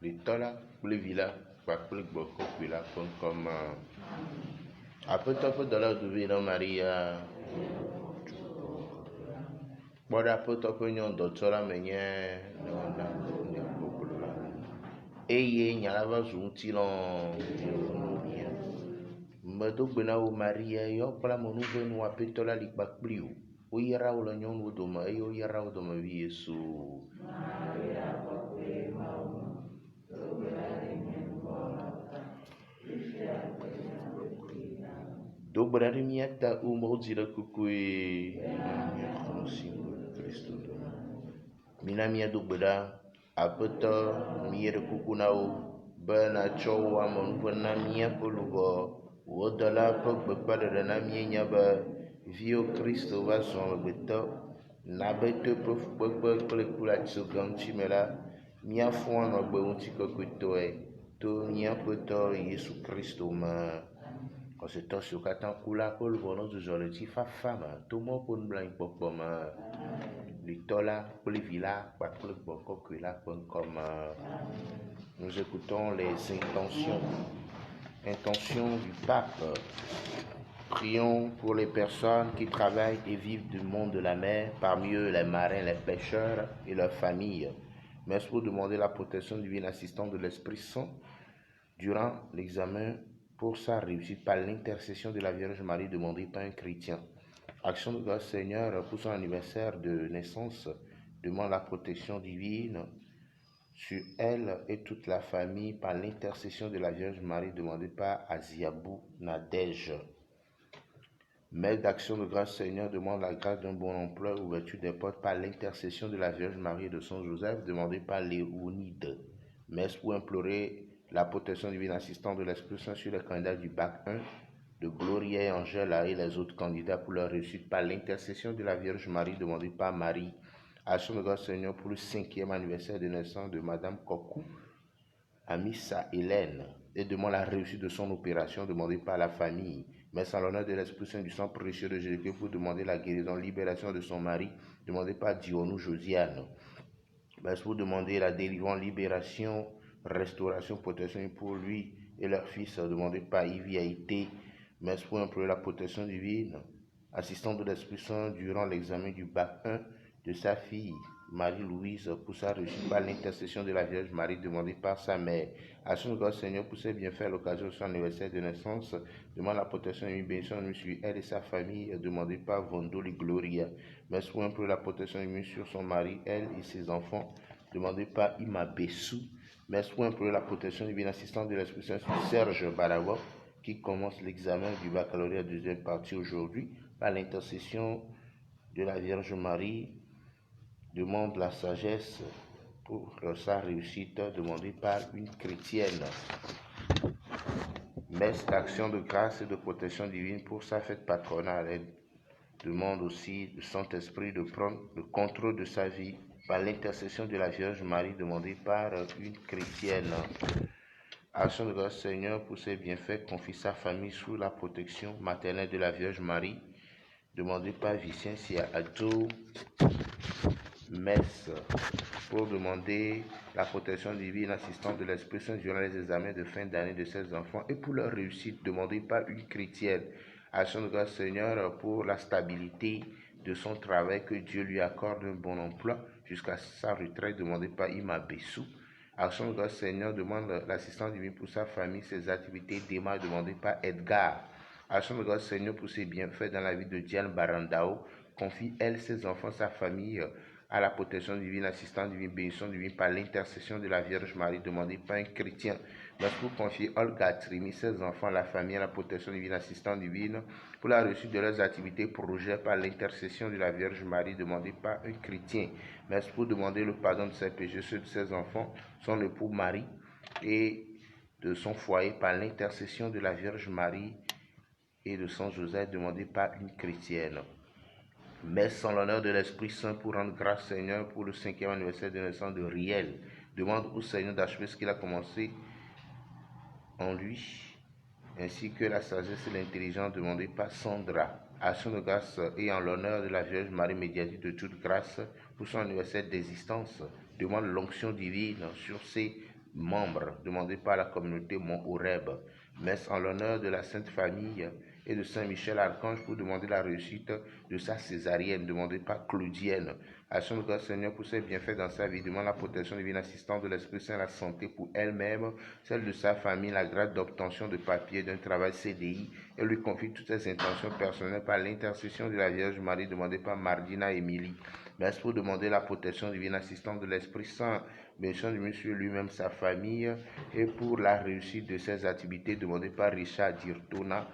Litola kple vi la kpakple gbɔkɔ kpui la ƒe ŋkɔme. Aƒetɔ ƒe dɔlaɖovi ɖe Maria kpɔ ɖe aƒetɔ ƒe nyɔnudɔtsɔla me nye nyɔnu gbogbo la eye nya la va zu ŋutilɔ medogbe na wo Maria yɔ kple amenuvenu aƒetɔ la li kpakpli o. Woyra wo le nyɔnuwo dome eye woyra wo domevi Yesu. Dogbe ɖa ɖe mía ta wodzi ɖe kukue Kristo dome. Mina míadogbe ɖa aƒetɔ míeɖe kuku na wo be natsɔ wo amenuve na míaƒe luʋɔ. Wo dɔla ƒe gbeƒãɖeɖe na míenya be viwo Kristo va zɔ amegbetɔ na be to ƒe fukpekpe kple kple atizɔge ŋuti me la míafɔ anɔgbe ŋutikɔkɔetɔe to míaƒe tɔ Yesu Kristo me. Xɔsetɔ siwo katã ku la ƒe luʋɔ nɔ zɔzɔ le ŋutifafa me to mɔ ƒe nublanuikpɔkpɔ me. Litɔ la kple vi la kpakple gbɔgbɔ kɔkɔe la ƒe ŋkɔme. Nous écoutons les intentions du pape. Prions pour les personnes qui travaillent et vivent du monde de la mer, parmi eux les marins, les pêcheurs et leurs familles. Merci pour demander la protection divine assistante de l'Esprit Saint durant l'examen pour sa réussite par l'intercession de la Vierge Marie demandée par un chrétien. Action de grâce Seigneur pour son anniversaire de naissance, demande la protection divine sur elle et toute la famille par l'intercession de la Vierge Marie demandée par Aziabou Nadège. Mère d'action de grâce Seigneur demande la grâce d'un bon emploi, ouverture des portes par l'intercession de la Vierge Marie et de Saint Joseph demandée par Léonide. Messe pour implorer la protection divine assistante de l'Esprit Saint sur les candidats du bac 1 de Gloria et Angela et les autres candidats pour leur réussite par l'intercession de la Vierge Marie demandée par Marie. Action de grâce Seigneur pour le 5e anniversaire de naissance de Madame Kokou, Amissa Hélène, et demande la réussite de son opération demandée par la famille. Messe en l'honneur de l'Esprit Saint du sang précieux de Jésus pour demander la guérison, libération de son mari, demandée par Dionou Josiane. Messe pour demander la délivrance, libération, restauration, protection pour lui et leur fils, demandé par Yves Haïté. Messe pour implorer la protection divine, assistante de l'Esprit Saint durant l'examen du bac 1 de sa fille, Marie-Louise, pour sa réussite par l'intercession de la Vierge Marie demandée par sa mère. Action de grâce Seigneur pour ses bienfaits à l'occasion de son anniversaire de naissance, demande la protection et une bénédiction sur elle et sa famille, demandée par Vondoli Gloria. Messe pour implorer la protection divine sur son mari, elle et ses enfants, demandée par Ima Bessou. Messe pour implorer la protection divine assistante de l'Esprit Saint sur Serge Baravo, qui commence l'examen du baccalauréat deuxième partie aujourd'hui, par l'intercession de la Vierge Marie, demande la sagesse pour sa réussite demandée par une chrétienne. Messe d'action de grâce et de protection divine pour sa fête patronale. Elle demande aussi le Saint-Esprit de prendre le contrôle de sa vie par l'intercession de la Vierge Marie demandée par une chrétienne. Action de grâce Seigneur pour ses bienfaits, confie sa famille sous la protection maternelle de la Vierge Marie demandée par Vicentia Adjo. Messe pour demander la protection divine assistante de l'Esprit Saint durant les examens de fin d'année de ses enfants et pour leur réussite demandée par une chrétienne. Action de grâce Seigneur pour la stabilité de son travail, que Dieu lui accorde un bon emploi jusqu'à sa retraite demandée par Ima Bessou. Action de grâce Seigneur demande l'assistance divine pour sa famille, ses activités, démarches demandées par Edgar. Action de grâce Seigneur pour ses bienfaits dans la vie de Diane Barandao, confie elle, ses enfants, sa famille à la protection divine, assistance divine, bénédiction divine par l'intercession de la Vierge Marie demandée par un chrétien. Merci pour confier Olga Trimi, ses enfants, la famille à la protection divine, assistance divine pour la réussite de leurs activités, projets par l'intercession de la Vierge Marie demandée par un chrétien. Merci pour demander le pardon de ses péchés, ceux de ses enfants, son époux Marie et de son foyer par l'intercession de la Vierge Marie et de Saint Joseph demandé par une chrétienne. Messe en l'honneur de l'Esprit Saint pour rendre grâce Seigneur pour le 5e anniversaire de naissance de Riel. Demande au Seigneur d'achever ce qu'il a commencé en lui, ainsi que la sagesse et l'intelligence demandée par Sandra. Action de grâce et en l'honneur de la Vierge Marie médiatrice de toute grâce pour son anniversaire d'existence. Demande l'onction divine sur ses membres demandés par la communauté Mont Horeb. Messe en l'honneur de la Sainte Famille et de Saint Michel Archange pour demander la réussite de sa césarienne, demandée par Claudienne. Action de grâce Seigneur pour ses bienfaits dans sa vie, demande la protection divine assistante de l'Esprit Saint, la santé pour elle-même, celle de sa famille, la grâce d'obtention de papier d'un travail CDI, et lui confie toutes ses intentions personnelles par l'intercession de la Vierge Marie demandée par Mardina Émilie. Merci pour demander la protection divine assistante de l'Esprit Saint, bénédiction du monsieur lui-même, sa famille, et pour la réussite de ses activités demandées par Richard Dirtona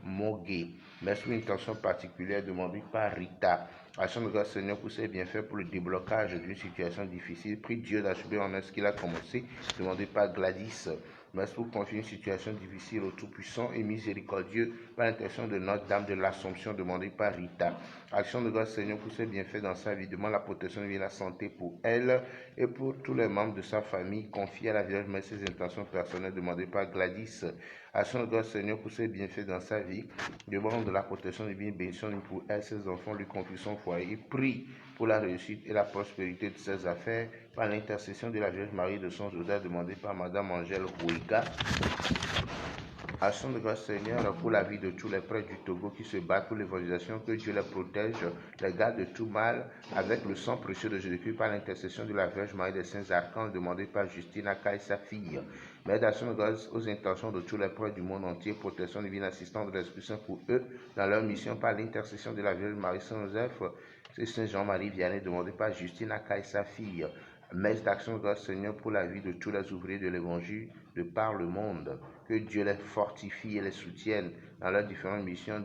Mogué. Merci pour une intention particulière demandée par Rita. Action de grâce Seigneur pour ses bienfaits pour le déblocage d'une situation difficile. Prie Dieu d'achever en ce qu'il a commencé, demandé par Gladys. Merci pour confier une situation difficile au Tout-Puissant et miséricordieux par l'intention de Notre-Dame de l'Assomption demandée par Rita. Action de grâce Seigneur pour ses bienfaits dans sa vie. Demande la protection et la santé pour elle et pour tous les membres de sa famille. Confie à la Vierge Marie ses intentions personnelles demandées par Gladys. Action de grâce Seigneur pour ses bienfaits dans sa vie. Demande de la protection divine, bénédiction pour elle, ses enfants, lui confie son foyer. Prie pour la réussite et la prospérité de ses affaires par l'intercession de la Vierge Marie de son Joseph demandée par Madame Angèle Rouiga. Action de grâce Seigneur pour la vie de tous les prêtres du Togo qui se battent pour l'évangélisation, que Dieu les protège, les garde de tout mal avec le sang précieux de Jésus-Christ par l'intercession de la Vierge Marie des Saints Archanges demandée par Justine Akai, sa fille. Mais d'action de grâce aux intentions de tous les prêtres du monde entier, protection divine assistante de l'Esprit Saint pour eux dans leur mission par l'intercession de la Vierge Marie Saint-Joseph et Saint Jean-Marie Vianney demandé par Justine Akai, sa fille. Messe d'action de grâce Seigneur pour la vie de tous les ouvriers de l'Évangile de par le monde. Que Dieu les fortifie et les soutienne dans leurs différentes missions,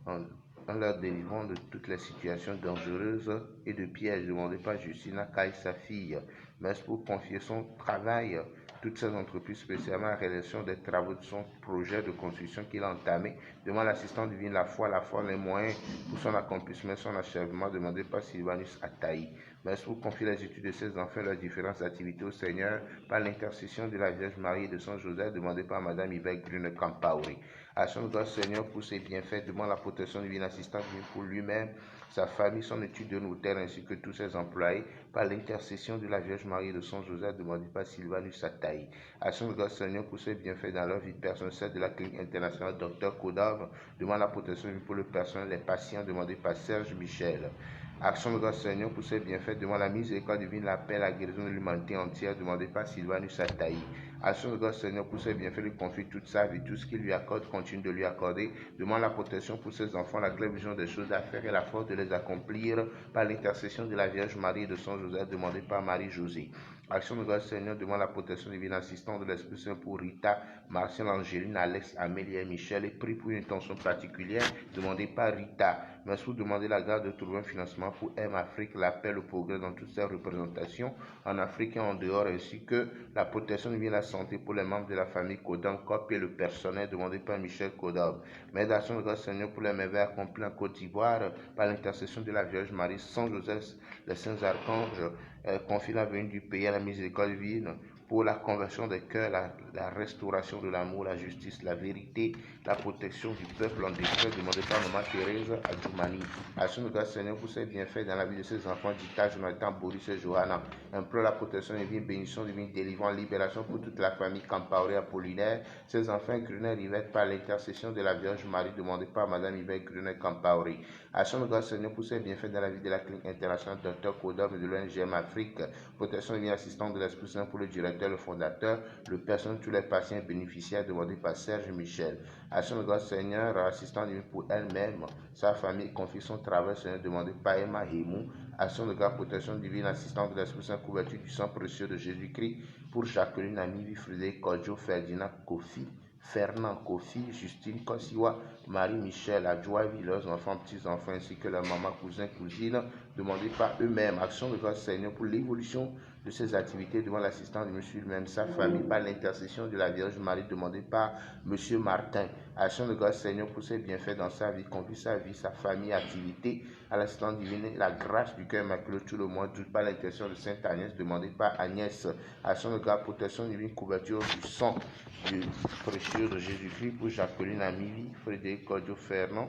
en leur délivrant de toutes les situations dangereuses et de pièges demandés par Justina Kai, sa fille. Merci pour confier son travail, toutes ses entreprises, spécialement la réalisation des travaux de son projet de construction qu'il a entamé. Demande l'assistance divine, la foi, les moyens pour son accomplissement, son achèvement, demandé par Sylvanus Ataï. Merci pour confier les études de ses enfants, leurs différentes activités au Seigneur, par l'intercession de la Vierge Marie et de son Joseph, demandé par Madame Yvette Brune Campauri. Action de grâce Seigneur pour ses bienfaits, demande la protection divine assistante pour lui-même, sa famille, son étude de notaire ainsi que tous ses employés, par l'intercession de la Vierge Marie et de son Joseph, demandé par Sylvanus Ataï. Action de grâce Seigneur pour ses bienfaits dans leur vie personnelle, celle de la clinique internationale Dr Kodov, demande la protection divine pour le personnel, les patients, demandé par Serge Michel. Action de grâce Seigneur pour ses bienfaits, demande la miséricorde divine, la paix, la guérison de l'humanité entière, demandée par Sylvanus Ataï. Action de grâce Seigneur pour ses bienfaits, lui confie toute sa vie, tout ce qu'il lui accorde, continue de lui accorder. Demande la protection pour ses enfants, la claire vision des choses à faire et la force de les accomplir par l'intercession de la Vierge Marie et de son Joseph, demandé par Marie-Josée. Action de grâce Seigneur, demande la protection divine assistante de l'Esprit Saint pour Rita, Martial, Angéline, Alex, Amélie et Michel et prie pour une intention particulière demandée par Rita. Merci pour demander la grâce de trouver un financement pour M Afrique, la paix, le progrès dans toutes ses représentations en Afrique et en dehors, ainsi que la protection divine, la santé pour les membres de la famille Kodan Kop et le personnel demandé par Michel Kodab. Mais d'action de grâce Seigneur pour les merveilles accomplies en Côte d'Ivoire par l'intercession de la Vierge Marie, Saint Joseph, les saints archanges, confie la venue du pays à la miséricorde divine pour la conversion des cœurs, la restauration de l'amour, la justice, la vérité, la protection du peuple en détresse, demandé par Maman Thérèse Adjoumani. Action de grâce Seigneur pour ses bienfaits dans la vie de ses enfants, Dita, Jonathan, Boris et Johanna. Implore la protection divine, bénédiction divine, délivrance, libération pour toute la famille Campaoré Apollinaire, ses enfants Grunet Rivette par l'intercession de la Vierge Marie, demandée par Madame Yvette Grunet Campaoré. Action de grâce Seigneur pour ses bienfaits dans la vie de la clinique internationale Dr Kodam et de l'ONGM Afrique. Protection divine assistante de l'Esprit Saint pour le directeur, le fondateur, le personnel, tous les patients bénéficiaires demandés par Serge Michel. Action de grâce Seigneur, assistant divine pour elle-même, sa famille, confie son travail Seigneur demandé par Emma Hemou. Action de grâce, protection divine, assistante de l'Esprit Saint, couverture du sang précieux de Jésus-Christ pour Jacqueline, Amivi, Frédéric, Kodjo, Ferdinand, Kofi, Fernand, Kofi, Justine, Kosiwa, Marie-Michel, Adjoie, leurs enfants, petits-enfants, ainsi que leurs mamans, cousins, cousines, demandés par eux-mêmes. Action de grâce Seigneur pour l'évolution de ses activités devant l'assistance de monsieur lui-même, sa famille, par l'intercession de la Vierge Marie demandée par monsieur Martin. Action de grâce Seigneur pour ses bienfaits dans sa vie, confie sa vie, sa famille, activité, à l'assistance divine, la grâce du cœur immaculé tout le mois, tout par l'intercession de Sainte Agnès demandée par Agnès. Action de grâce, protection divine, couverture du sang du précieux de Jésus-Christ pour Jacqueline Amivi, Frédéric Kodjo Fernand.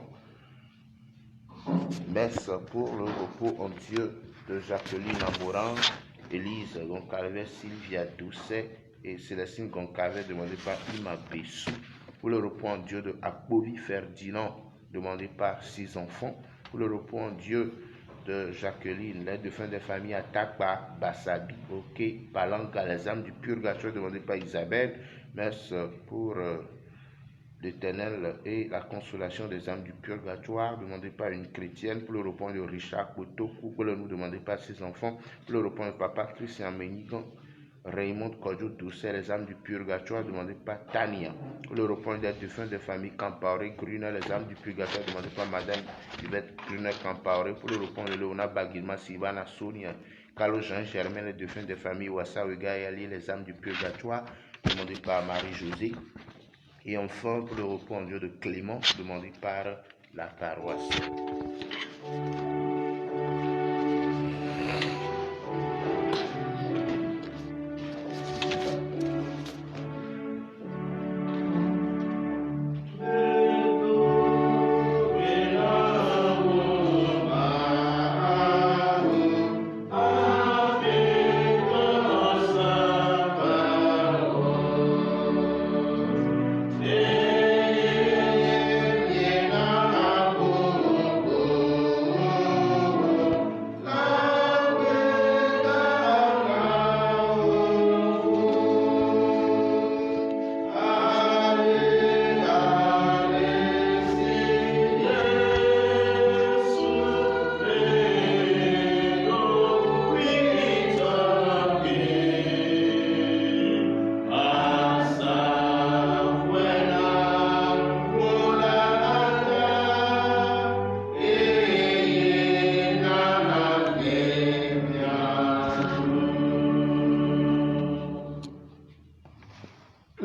Messe pour le repos en Dieu de Jacqueline Amoran Élise Goncalves, Sylvia Doucet et Célestine Goncalves, demandé par Ima Bessou. Pour le repos en Dieu de Apoli Ferdinand, demandé par 6 enfants. Pour le repos en Dieu de Jacqueline, les défunts des familles Atakba, Bassabi, Ok, Palanca, les âmes du purgatoire, demandé par Isabelle. Messe pour l'Éternel et la consolation des âmes du purgatoire, demandé par une chrétienne. Pour le repos de Richard Kotoku, pour le nous demandé par ses enfants. Pour le repos de papa Christian Ménigan, Raymond Kodjo Doucet, les âmes du purgatoire, demandé par Tania. Pour le repos des défunts des familles Campaoré, Gruner, les âmes du purgatoire, demandé par madame Yvette Gruner Campaoré. Pour le repos de Léona Bagilma, Sylvana Sonia, Carlo Jean Germain, les défunts des familles Wassa, Wega et Ali, les âmes du purgatoire, demandé par Marie-Josée. Et enfin, pour le repos en Dieu de Clément, demandé par la paroisse.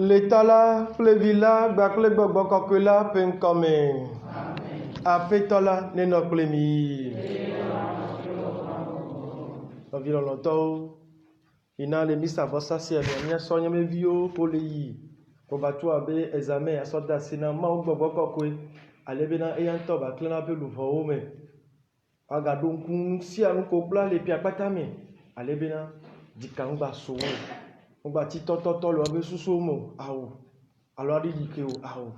L'état là, plevila, bakle gbogbo kokula, penkome. Apetola, neno plemi. Environ longtemps, il a les mises à vossa si elle vient soigner mes vieux pour les yi. Pour battre abe examen à sortir sina ma ou gbogbo kokwe. Ale bena eyan to ba klena pe luvo ome. Aga donc si anu kopla les pia patame. Ale bena dikang ba sowo. On va ti toto lo abe susu mo awo alo adi dike o awo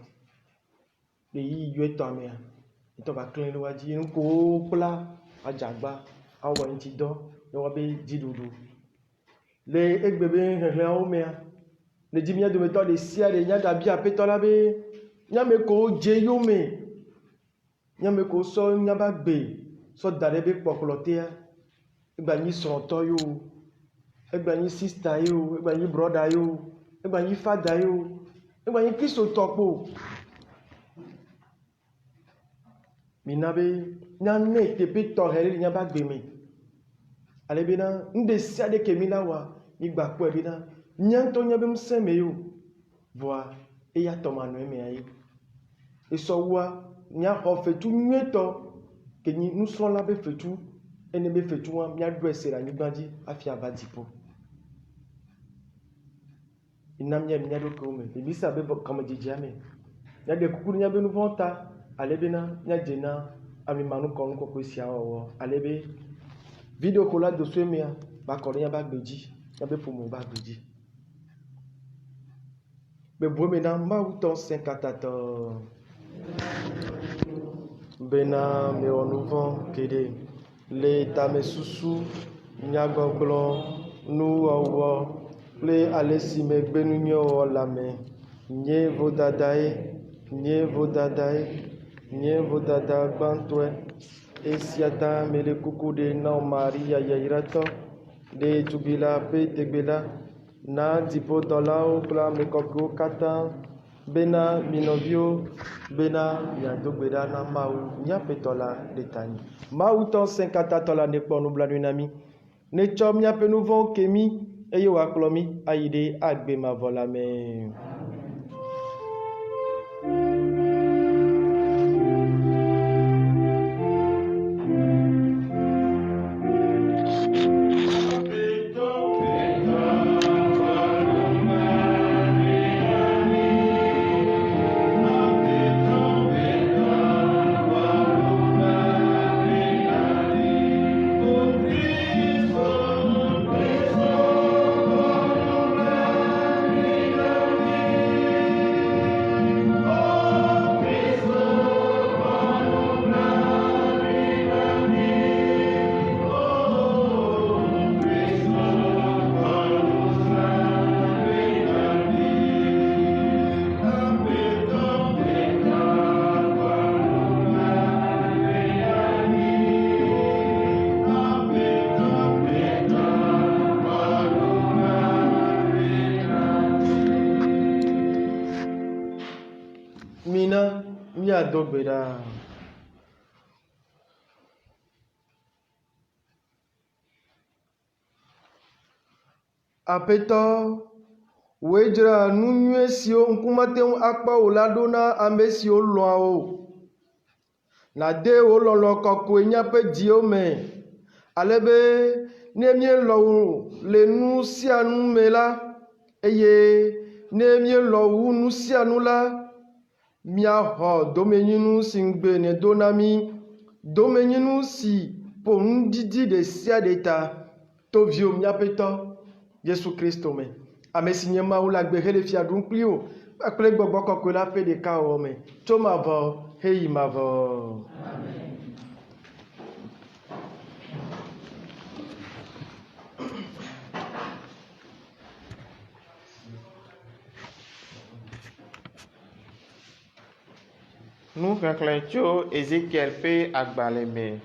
le yi yo eto ame ito ba clean lo waji nu ko pla ajagba awo yin ti do lo wa be didudu le egbebe hehe o me le dimia de meto de sia de nya da bi apeto la be nya me ko je yo me nya me ko so nya ba gbe so dare be pokolote igba yin so to yo egba yin sister yo egba yin brother yo egba yin father yo egba yin Kristo topo minabe nyane tepe to hele nya ba gbe mi ale bina nde sia de kemila wa igba ko bina nyanto nya be mseme yo voa e ya to manu eme ayi e so wa nya ho fetu nyeto ke ni nu so la be fetu ene be fetu wa nya do esera ni gbaji afia badipo inamnya minyado kome ibisa be kama jijame nya de kukuru nya be nu vonta alebena nya jena ami manu kon ko kwesi awo alebe video kola do swemia ba ko nya ba gbeji nya be pomo ba gbeji be bo me na ma uton 54 bena me onuvan kede le tame susu nya goglo nu owo le alesi me gbenu nyo lame nye vodadae nye vodada gbantwe esiata mele kuku de na maria yairato de jubila pe tegbela na dipo dola o kla me kokko kata bena minovio bena ya dogbeda na mau nya petola de tani mau ton 50 tola ne ponu blanu nami ne chom nya pe nouveau kemi eye wa klomi ayide agbe ma volame míado gbe ɖa. Aƒetɔ, wòe dzra nu nyuie siwo ŋkumete ŋu akpɔ o la ɖo na ame siwo lɔ̃a o. Nàde wò lɔlɔ kɔkɔe míaƒe dziwo me, ale be ne míelɔ wò le nu sia nu me la, eye ne míelɔ wu nu sia nu la, míaxɔ domenyinu si ŋugbe nèdo na mí, domenyinu si ƒo ŋdidi ɖe sia ɖe ta to viwò míaƒetɔ Yesu Kristo me. Ame si nye Mawu la gbe hele fia ɖum kpli wò kpakple Gbɔgbɔ Kɔkɔe la ƒe ɖeka wɔwɔ me tso mavɔ heyi mavɔ. Nuxexlẽ tso Ezekiel ƒe agbalẽ me.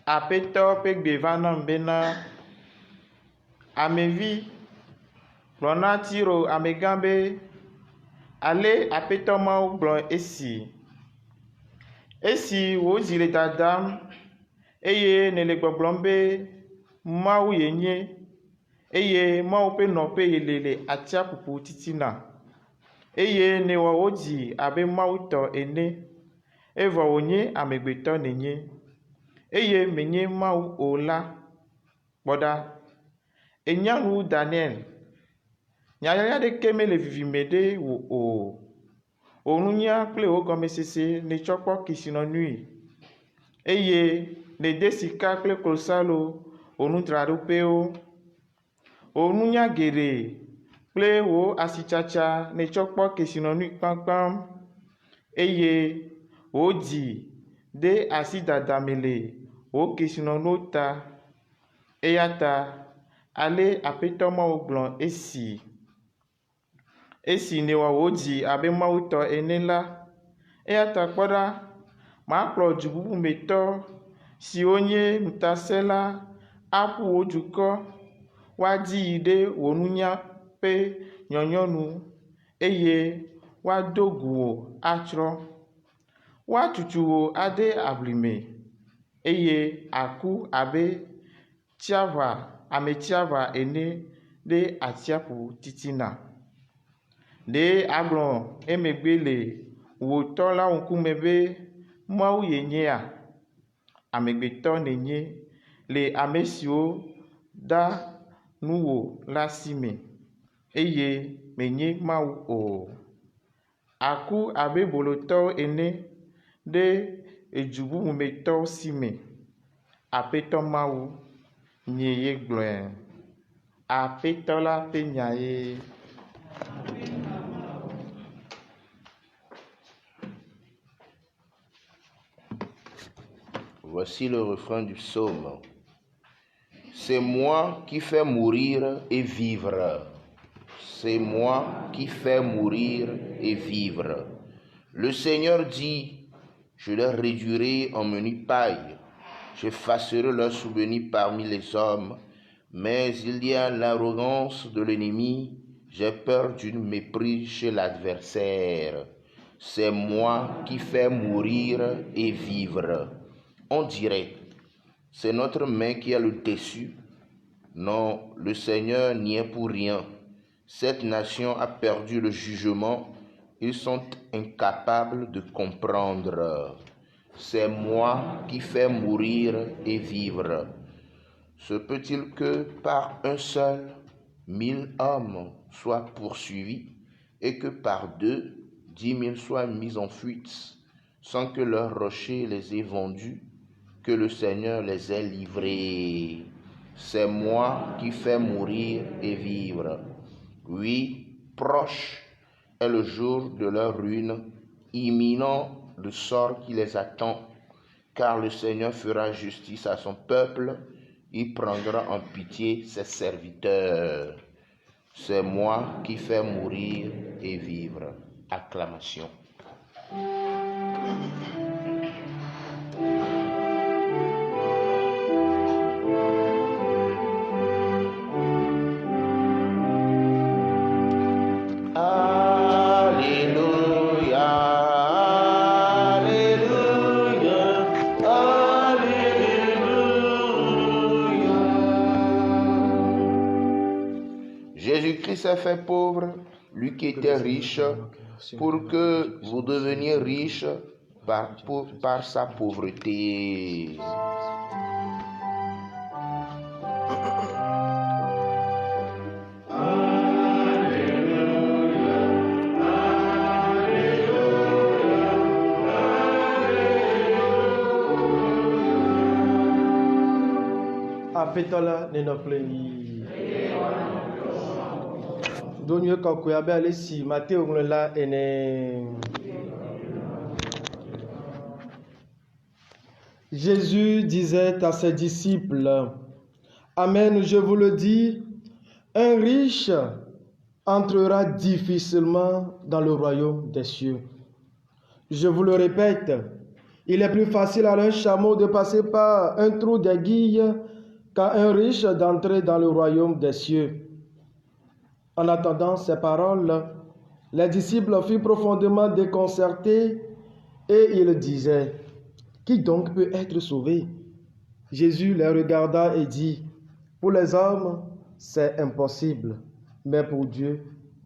Aƒetɔ ƒe gbe va nam bena, amevi, gblɔ na Tiro amegã be, ale Aƒetɔ Mawu gblɔ esi. Esi wò dzi le dadam, eye nèle gbɔgblɔm be Mawu yenye, eye Mawu ƒe nɔƒe yele le atsiaƒuƒu titina. Eye nèwɔ wò dzi abe Mawu tɔ ene, evɔ wònye amegbetɔ nènye, eye menye Mawu o la, kpɔ ɖa, enyanu Daniel, nyanya ɖeke mele vivime ɖe wò o. Wò nunya kple wò gɔmesese nètsɔ kpɔ kesinɔnui, eye nède sika kple klosalo wò nudzraɖoƒewo. Wò nunya geɖe kple wò asitsatsa nètsɔ kpɔ kesinɔnui kpakpam, eye wò dzi de asidada me le wò kesinɔnuwo ta. Eya ta, ale Aƒetɔ Mawu gblɔ esi. Esi nèwɔ wò dzi abe Mawu tɔ ene la, eya ta kpɔ ɖa, makplɔ du bubumetɔ siwo nye nutasela aƒu wò dukɔ, woadi yi ɖe wò nunya ƒe nyɔnyɔnu, eye woado gu wò atsrɔ̃. Woatutu wò ade aʋlime, eye àku abe ame tsiaʋa ene ɖe atsiaƒu titina. Ɖe agblɔ emegbe le wò tɔ la ŋkume be Mawu yenyea, amegbetɔ nènye le ame siwo da nuwò la si me, eye menye Mawu o. Àku abe bolotɔwo ene ɖe edu bubumetɔwo si me. Aƒetɔ Mawu nye ye gblɔe. Aƒetɔ la ƒe nya ye. Voici le refrain du psaume. C'est moi qui fais mourir et vivre. C'est moi qui fais mourir et vivre. Le Seigneur dit, je les réduirai en menu paille. J'effacerai leur souvenir parmi les hommes. Mais il y a l'arrogance de l'ennemi. J'ai peur d'une méprise chez l'adversaire. C'est moi qui fais mourir et vivre. On dirait, c'est notre main qui a le dessus. Non, le Seigneur n'y est pour rien. Cette nation a perdu le jugement. Ils sont incapables de comprendre. C'est moi qui fais mourir et vivre. Se peut-il que par un seul, 1000 hommes soient poursuivis et que par 2, 10 000 soient mis en fuite, sans que leur rocher les ait vendus, que le Seigneur les ait livrés? C'est moi qui fais mourir et vivre. Oui, proche est le jour de leur ruine, imminent le sort qui les attend, car le Seigneur fera justice à son peuple, il prendra en pitié ses serviteurs. C'est moi qui fais mourir et vivre. Acclamation. Alléluia. Jésus-Christ s'est fait pauvre, lui qui était riche, pour que vous deveniez riches par sa pauvreté. Apetola nenopleni. Donye kakuya be alesi Matthieu nglela ene. Jésus disait à ses disciples, Amen, je vous le dis, un riche entrera difficilement dans le royaume des cieux. Je vous le répète, il est plus facile à un chameau de passer par un trou d'aiguille qu'à un riche d'entrer dans le royaume des cieux. En attendant ces paroles, les disciples furent profondément déconcertés et ils disaient, qui donc peut être sauvé? Jésus les regarda et dit, pour les hommes, c'est impossible, mais pour Dieu,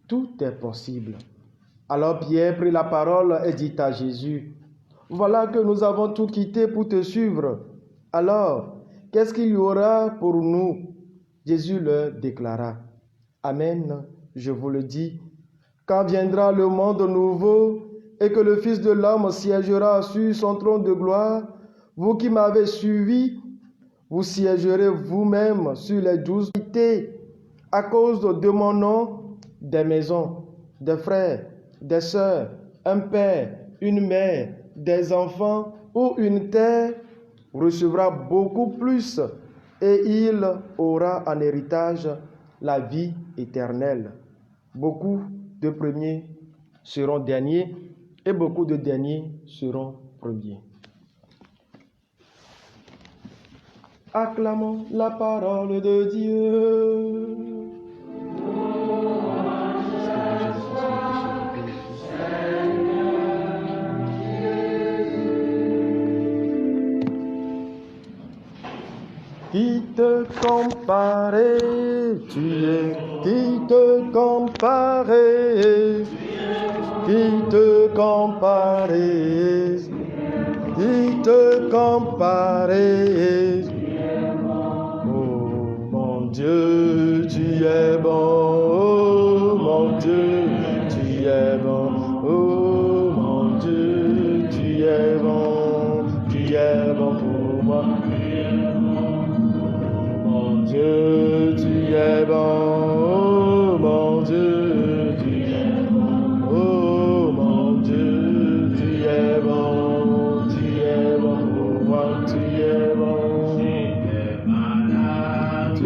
tout est possible. Alors Pierre prit la parole et dit à Jésus, voilà que nous avons tout quitté pour te suivre. Alors, qu'est-ce qu'il y aura pour nous? Jésus leur déclara, Amen, je vous le dis, quand viendra le monde nouveau et que le Fils de l'homme siégera sur son trône de gloire, vous qui m'avez suivi, vous siégerez vous-même sur les 12 cités à cause de mon nom, des maisons, des frères, des sœurs, un père, une mère, des enfants ou une terre recevra beaucoup plus et il aura en héritage la vie éternelle. Beaucoup de premiers seront derniers et beaucoup de derniers seront premiers. Acclamons la parole de Dieu. Qui te comparait, tu es, qui te comparait, qui te comparait, qui te comparait. Oh mon Dieu, tu es bon, oh mon Dieu, tu es bon, oh mon Dieu, tu es bon pour moi. Dieu, tu es bon, oh mon Dieu, tu es bon, oh mon Dieu, tu es bon pour moi, tu es bon, tu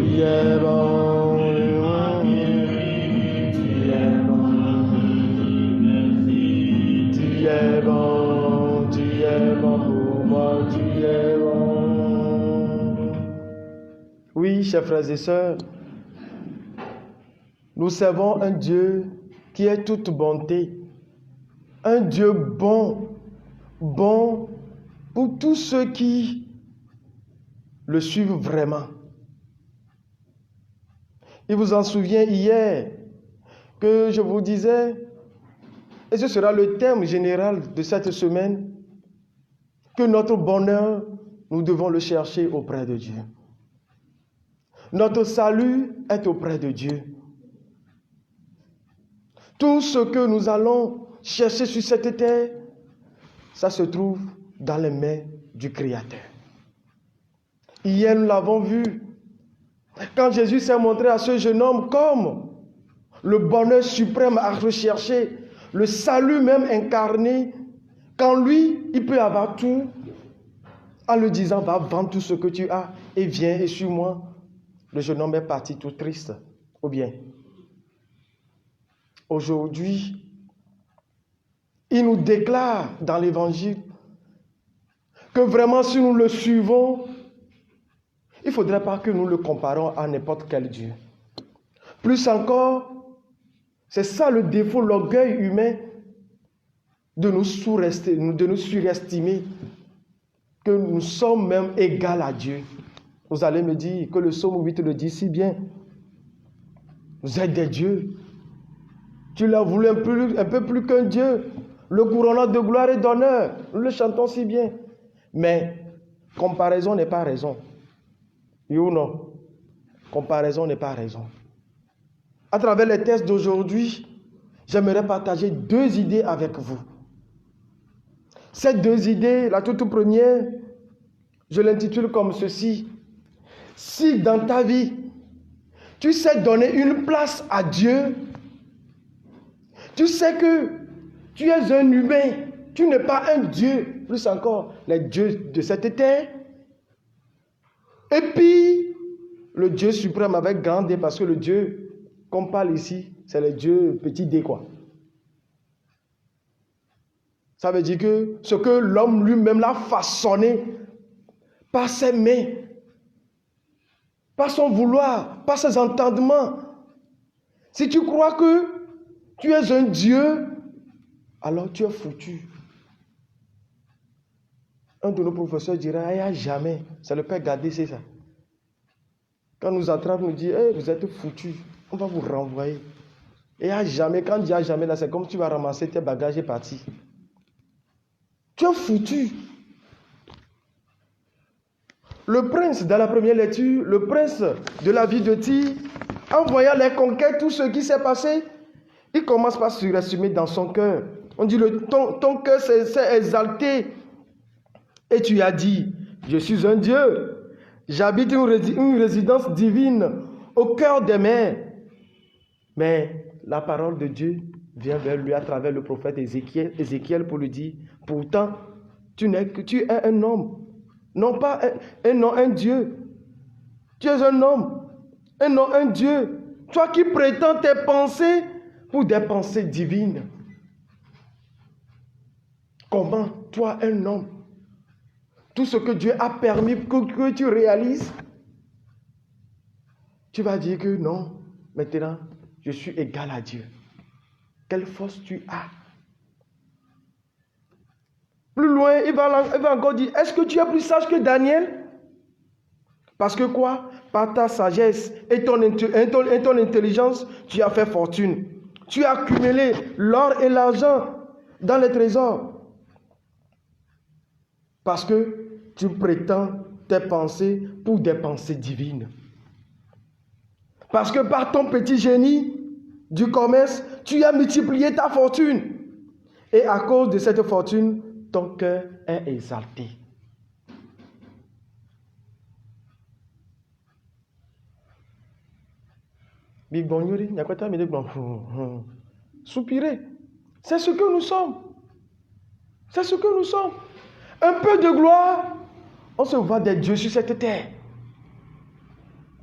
es bon, tu es bon pour moi, tu es bon. Oui, chers frères et sœurs, nous servons un Dieu qui est toute bonté, un Dieu bon pour tous ceux qui le suivent vraiment. Il vous en souvient hier que je vous disais, et ce sera le thème général de cette semaine, que notre bonheur, nous devons le chercher auprès de Dieu. Notre salut est auprès de Dieu. Tout ce que nous allons chercher sur cette terre, ça se trouve dans les mains du Créateur. Hier, nous l'avons vu. Quand Jésus s'est montré à ce jeune homme comme le bonheur suprême à rechercher, le salut même incarné, quand lui, il peut avoir tout, en lui disant, va vendre tout ce que tu as et viens et suis-moi. Le jeune homme est parti tout triste. Ou bien, aujourd'hui, il nous déclare dans l'évangile que vraiment si nous le suivons, il ne faudrait pas que nous le comparons à n'importe quel Dieu. Plus encore, c'est ça le défaut, l'orgueil humain, de nous surestimer, que nous sommes même égaux à Dieu. Vous allez me dire que le psaume 8 le dit si bien. Vous êtes des dieux. Tu l'as voulu un peu plus qu'un Dieu. Le couronnant de gloire et d'honneur. Nous le chantons si bien. Mais comparaison n'est pas raison. Oui ou non? Comparaison n'est pas raison. À travers les textes d'aujourd'hui, j'aimerais partager 2 idées avec vous. Ces 2 idées, la toute première, je l'intitule comme ceci. Si dans ta vie, tu sais donner une place à Dieu, tu sais que tu es un humain, tu n'es pas un Dieu, plus encore, les dieux de cette terre, et puis le Dieu suprême avec grand D, parce que le Dieu qu'on parle ici, c'est le Dieu petit D, quoi. Ça veut dire que ce que l'homme lui-même l'a façonné par ses mains, par son vouloir, par ses entendements. Si tu crois que tu es un Dieu, alors tu es foutu. Un de nos professeurs dirait, il n'y a jamais, c'est le Père Gadé, c'est ça. Quand nous attrape, nous dit, hey, vous êtes foutu, on va vous renvoyer. Et il n'y a jamais, quand il n'y a jamais, là, c'est comme tu vas ramasser tes bagages et partir. Tu es foutu. Le prince, dans la première lecture, le prince de la vie de Tyr, en voyant les conquêtes, tout ce qui s'est passé, il commence par se résumer dans son cœur. On dit, ton cœur s'est exalté. Et tu as dit, je suis un Dieu. J'habite une résidence divine au cœur des mers. Mais la parole de Dieu vient vers lui à travers le prophète Ézéchiel pour lui dire, pourtant, tu es un homme. Non pas un Dieu. Tu es un homme. Un Dieu. Toi qui prétends tes pensées pour des pensées divines. Comment, toi, un homme, tout ce que Dieu a permis que tu réalises, tu vas dire que non, maintenant, je suis égal à Dieu. Quelle force tu as? Plus loin, il va encore dire, est-ce que tu es plus sage que Daniel? Parce que quoi? Par ta sagesse et ton intelligence, tu as fait fortune. Tu as accumulé l'or et l'argent dans les trésors. Parce que tu prétends tes pensées pour des pensées divines. Parce que par ton petit génie du commerce, tu as multiplié ta fortune. Et à cause de cette fortune, ton cœur est exalté. Soupirer. C'est ce que nous sommes. C'est ce que nous sommes. Un peu de gloire, on se voit des dieux sur cette terre.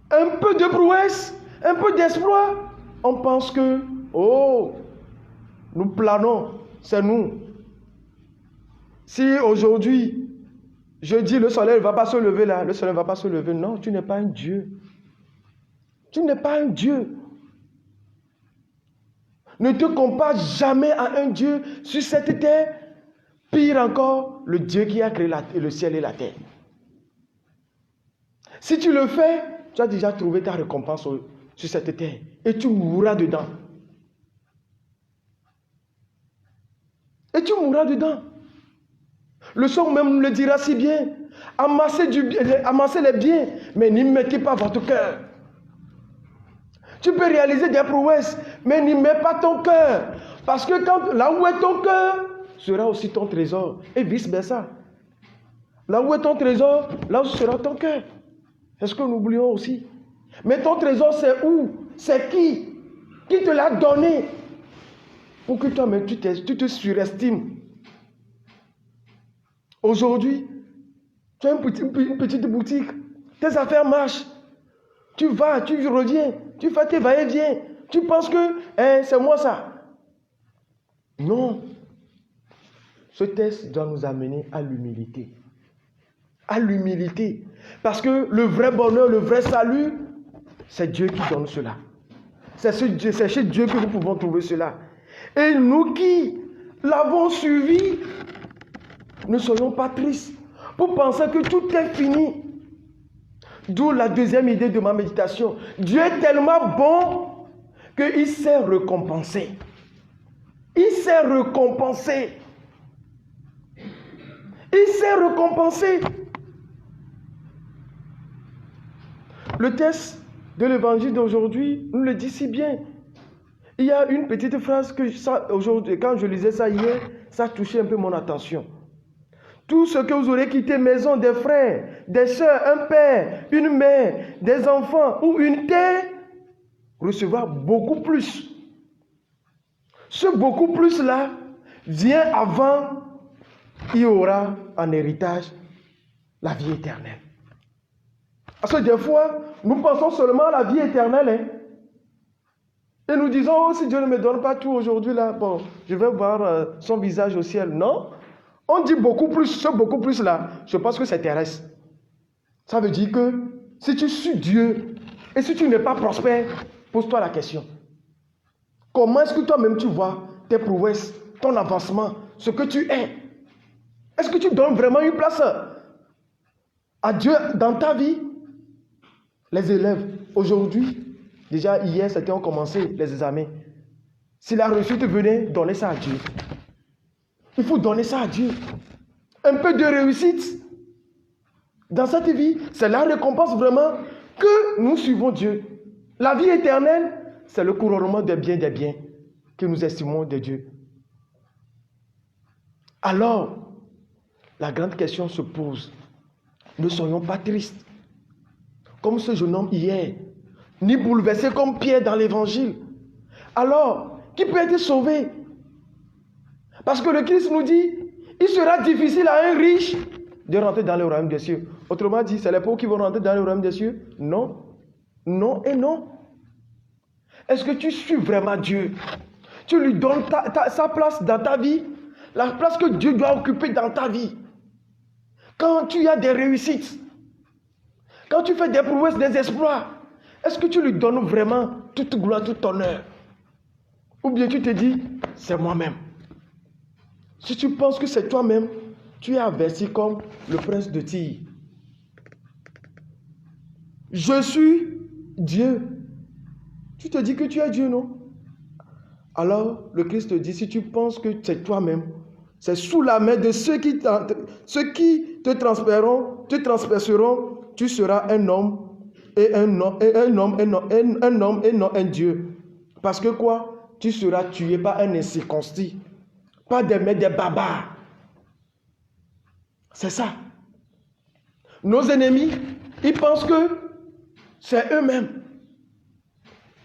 Un peu de prouesse, un peu d'espoir, on pense que, oh, nous planons, c'est nous. Si aujourd'hui, je dis le soleil ne va pas se lever là, le soleil ne va pas se lever, non, tu n'es pas un Dieu. Tu n'es pas un Dieu. Ne te compare jamais à un Dieu sur cette terre. Pire encore, le Dieu qui a créé le ciel et la terre. Si tu le fais, tu as déjà trouvé ta récompense sur cette terre. Et tu mourras dedans. Et tu mourras dedans. Le son même le dira si bien. Amassez les biens, mais n'y mettez pas votre cœur. Tu peux réaliser des prouesses, mais n'y mets pas ton cœur. Parce que là où est ton cœur, sera aussi ton trésor. Et vice versa. Là où est ton trésor, là où sera ton cœur. Est-ce que nous oublions aussi? Mais ton trésor, c'est où? C'est qui? Qui te l'a donné? Pour que toi-même, tu te surestimes. Aujourd'hui, tu as une petite boutique. Tes affaires marchent. Tu vas, tu reviens. Tu fais tes va-et-vient. Tu penses que c'est moi ça. Non. Ce texte doit nous amener à l'humilité. À l'humilité. Parce que le vrai bonheur, le vrai salut, c'est Dieu qui donne cela. C'est chez Dieu que nous pouvons trouver cela. Et nous qui l'avons suivi, ne soyons pas tristes pour penser que tout est fini. D'où la deuxième idée de ma méditation. Dieu est tellement bon qu'il sait récompenser. Il sait récompenser. Il sait récompenser. Le texte de l'évangile d'aujourd'hui nous le dit si bien. Il y a une petite phrase que aujourd'hui, quand je lisais ça hier, ça a touché un peu mon attention. Tout ce que vous aurez quitté, maison, des frères, des sœurs, un père, une mère, des enfants ou une terre, recevra beaucoup plus. Ce beaucoup plus là vient avant, il y aura en héritage la vie éternelle. Parce que des fois, nous pensons seulement à la vie éternelle. Et nous disons, oh, si Dieu ne me donne pas tout aujourd'hui, là, bon, je vais voir son visage au ciel. Non. On dit beaucoup plus. Ce beaucoup plus là, je pense que c'est terrestre. Ça veut dire que si tu suis Dieu et si tu n'es pas prospère, pose-toi la question. Comment est-ce que toi-même tu vois tes prouesses, ton avancement, ce que tu es? Est-ce que tu donnes vraiment une place à Dieu dans ta vie? Les élèves, aujourd'hui, déjà hier, c'était ont commencé les examens. Si la réussite venait, donnez ça à Dieu. Il faut donner ça à Dieu. Un peu de réussite dans cette vie, c'est la récompense vraiment que nous suivons Dieu. La vie éternelle, c'est le couronnement des biens que nous estimons de Dieu. Alors, la grande question se pose. Ne soyons pas tristes, comme ce jeune homme hier, ni bouleversés comme Pierre dans l'évangile. Alors, qui peut être sauvé? Parce que le Christ nous dit, il sera difficile à un riche de rentrer dans le royaume des cieux. Autrement dit, c'est les pauvres qui vont rentrer dans le royaume des cieux? Non. Non et non. Est-ce que tu suis vraiment Dieu? Tu lui donnes sa place dans ta vie? La place que Dieu doit occuper dans ta vie. Quand tu as des réussites, quand tu fais des prouesses, des exploits, est-ce que tu lui donnes vraiment toute gloire, tout honneur? Ou bien tu te dis, c'est moi-même. Si tu penses que c'est toi-même, tu es averti comme le prince de Tyr. Je suis Dieu. Tu te dis que tu es Dieu, non? Alors, le Christ te dit, si tu penses que c'est toi-même, c'est sous la main de ceux qui te transperceront, tu seras un homme et non un Dieu. Parce que quoi? Tu seras tué par un incirconcis, pas des barbares. C'est ça. Nos ennemis, ils pensent que c'est eux-mêmes.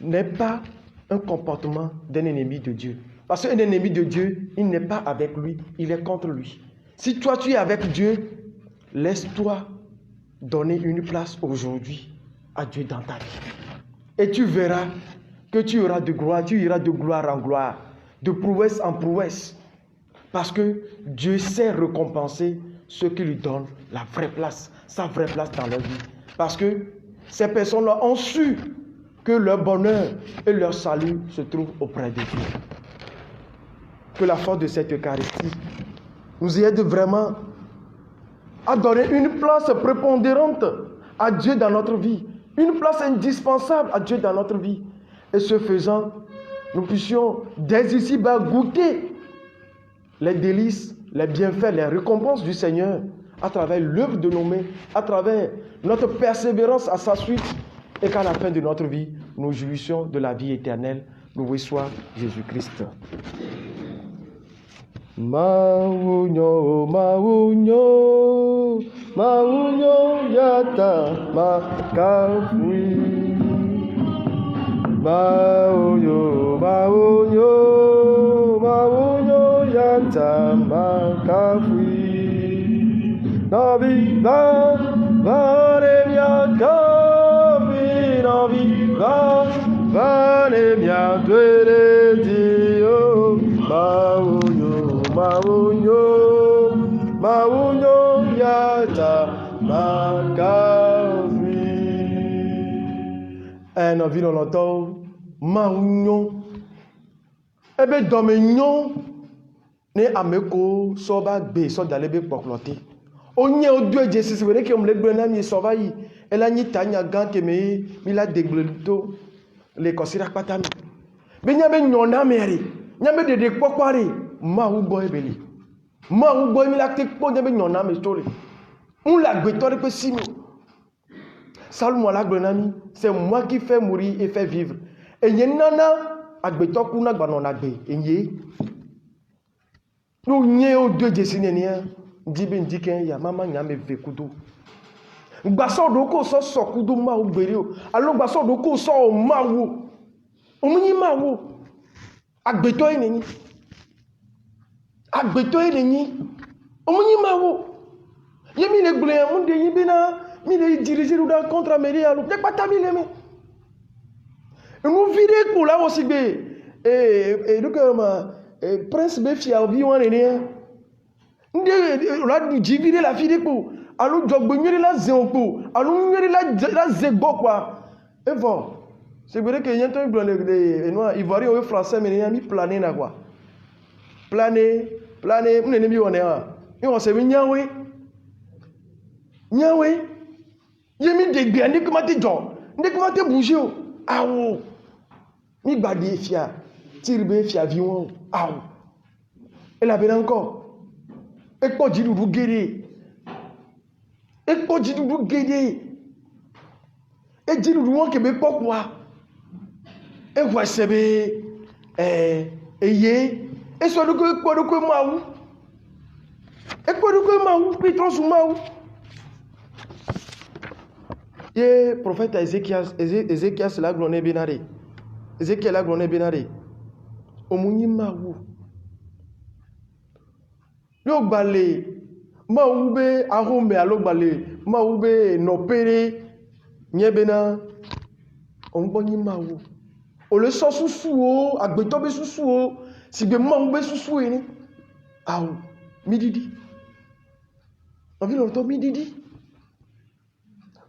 N'est pas un comportement d'un ennemi de Dieu. Parce qu'un ennemi de Dieu, il n'est pas avec lui, il est contre lui. Si toi tu es avec Dieu, laisse-toi donner une place aujourd'hui à Dieu dans ta vie. Et tu verras que tu auras de gloire, tu iras de gloire en gloire, de prouesse en prouesse. Parce que Dieu sait récompenser ceux qui lui donnent la vraie place, sa vraie place dans leur vie. Parce que ces personnes-là ont su que leur bonheur et leur salut se trouvent auprès de Dieu. Que la force de cette Eucharistie nous aide vraiment à donner une place prépondérante à Dieu dans notre vie, une place indispensable à Dieu dans notre vie. Et ce faisant, nous puissions dès ici-bas goûter les délices, les bienfaits, les récompenses du Seigneur à travers l'œuvre de nos mains, à travers notre persévérance à sa suite, et qu'à la fin de notre vie, nous jouissions de la vie éternelle. Loué soit Jésus-Christ. Maunyo, maunyo, maunyo yata makafui. Maunyo, maunyo, maunyo yata makafui. Navi va varemia kafi, navi va varemia duere dio. Maunyo, maunyo, maunyo yata makafui. Un envie dans l'entend, maunyo. Ebe domenyo ne ameko soba be so dalebe poklote. Onye odue Jesus were ke omle gbe na mi soba yi. Ela nyi tanya gan ke me mi la degleto le kosira patami. be nya be nyona mere nya be de kpokware ma wu boy beli ma wu boy mi la te kpo nya be nyona me story on la gbetori pe simi Salmo la gbenami c'est moi qui fais mourir et fait vivre et yenana agbeto kuna gba na gbe enye no nye o de jesinenia ndibe ndiken ya mama nya me vekudo gbaso do ko so kudo ma o gbere o alo gbaso do ko so o ma wo omunyi ma wo agbeto enyi omunyi ma wo yemi le gbele mun de yin bina mi le diriger dans contre mairie alo de pata mi le me nous vide ko la aussi be donc prince be fia obi wan ne nde la du jivire la fide ko alo jogbo nyere la zen ko alo nyere la zegbo quoi et bon c'est vrai que yento de noir ivoirien ou français mais mi planer na quoi planer mun ne mi wona ni on se mi nyawe yemi de gbe ni kuma ti jo ni kuma ti bouger o awo mi gbade fia tirbe fia vi won awo et la bena encore epo jidudu gere e jidudu won ke be pokwa e wa sebe eye e so do ko mawu pitron su mawu ye prophète Ézéchias la glone benare Ézéchiel la glone benare omunyi mawu yo gbale mawu be ahome alo gbale mawu be nopere nyebena ongbonyi mawu o le so susu o agbeto be susu o sigbe mawu be susu ni awu mididi envie longtemps mididi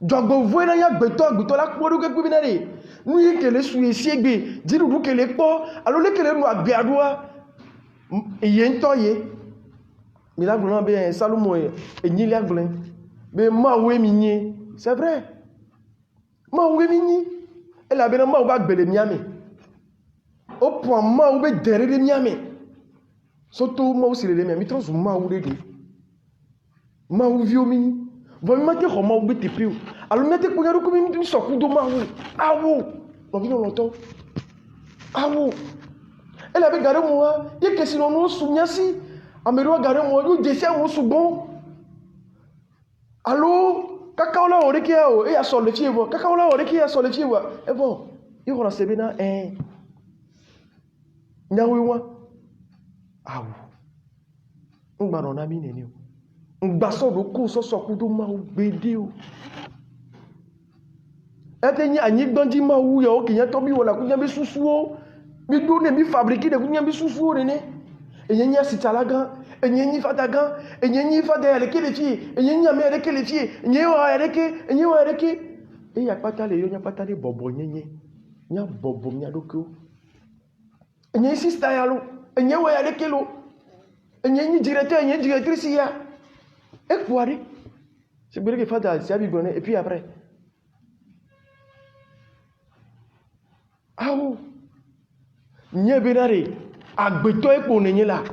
jogbo voina ya agbeto la kpodu ke kubinare nuyi kele su esiegbe dirudu kele po alo le kele nu agbe adua iye ntoye mi la glon be Salomo enyi la glon be mawu eminye c'est vrai mawu eminye e la be na mawu ba gbele miame au point mawu be derere miame soto mawu sile miame mi tro su mawu de mawu viomi bon mi mate ko mawu be tepiu alo mete ko yaro ko mi so ku do mawu awo bon vi longtemps awo e la be gare mo wa ye ke sino no su nyasi amero gare mo yo desi mo su bon allo kakao la ore ki o e ya so le fie bo kakao la ore ki ya so le fie bo e bon yo ko na sebe na nyawe wa awo ngba no na mi neni o ngba so do ko so ku do ma o gbede o ete ni anyi gbonji ma wu yo o kiyan to bi wona ku nyambe susu o mi do ne mi fabriquer de ku nyambe susu o ne enyenyi asitalagan enyenyi fatagan enyenyi fada ele kele fie enyenyi ame ele kele fie enyenyi wa ereke e ya pata le yo nya pata de bobo nyenye nya bobo nya doko enyenyi sister ya lo enyenyi wa ereke lo enyenyi directeur enyenyi directrice ya e kwari c'est vrai que fada si abi gone et puis après awo nye benare agbeto epo nenye la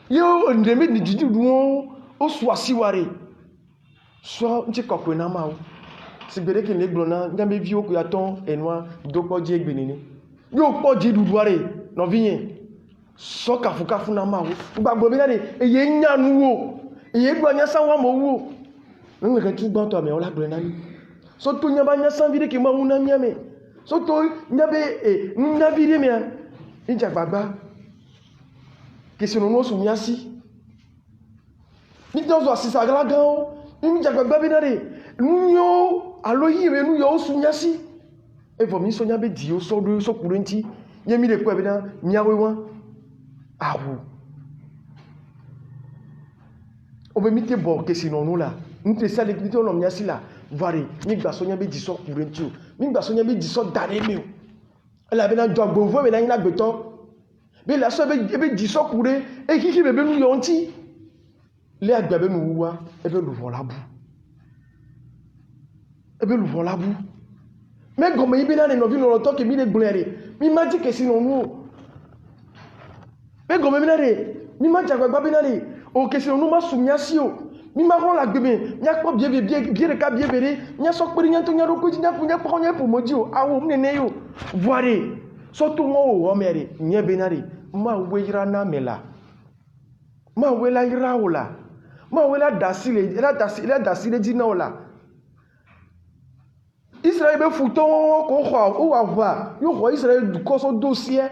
yo ndeme ni jidu won o so asiware so nti kokwe na ma o si bere ke le glona ndambe vi o ko yaton enwa dopo je egbenini yo po jidu duare no viyen so kafu na ma o gbagbo benare eye nyanu wo eye gbo anya san wa mo wo nwe ke tu gban to me o la glona ni so to nya ba nya san vide ke ma wu na miame so to nya be na vide mi inja gbagba que se no nosso miasi ni dozo asisa galagan o ni inja gbagba bi nare nyo aloyi me nu yo su miasi e vo mi so nya be di o so do so kurenti yemi le ko e bi na nyawe won awu o be mi te bo que se no no la nte sale ki to no miasi la vari ni gba so nya be di so kurenti o ni gba so nya be di so dare mi o la be na jogbo vo me na ina gbeto be la so be di so kure e kiki bebe nu yonti le agba be nu wa e be lu von labu Mais comme il y a des nouvelles dans le temps qui mi les gléré, mi m'a dit que sinon nous. Mais comme il y a des, mi m'a dit que babinari, o que sinon nous m'a soumis à sio. Mi m'a rend la gueule, n'y a pas bien le cas bien verré, n'y a pas rien tout n'y a pas n'y a pas rien pour me dire ah ou m'nénéo. Voirez, surtout moi o mère, n'y a benari, ma ouira na mela, ma ouela ira ola, ma ouela dasile, la dasile dina ola. Israël be fouton ko khwa ou ava yo khwa Israël du ko so dossier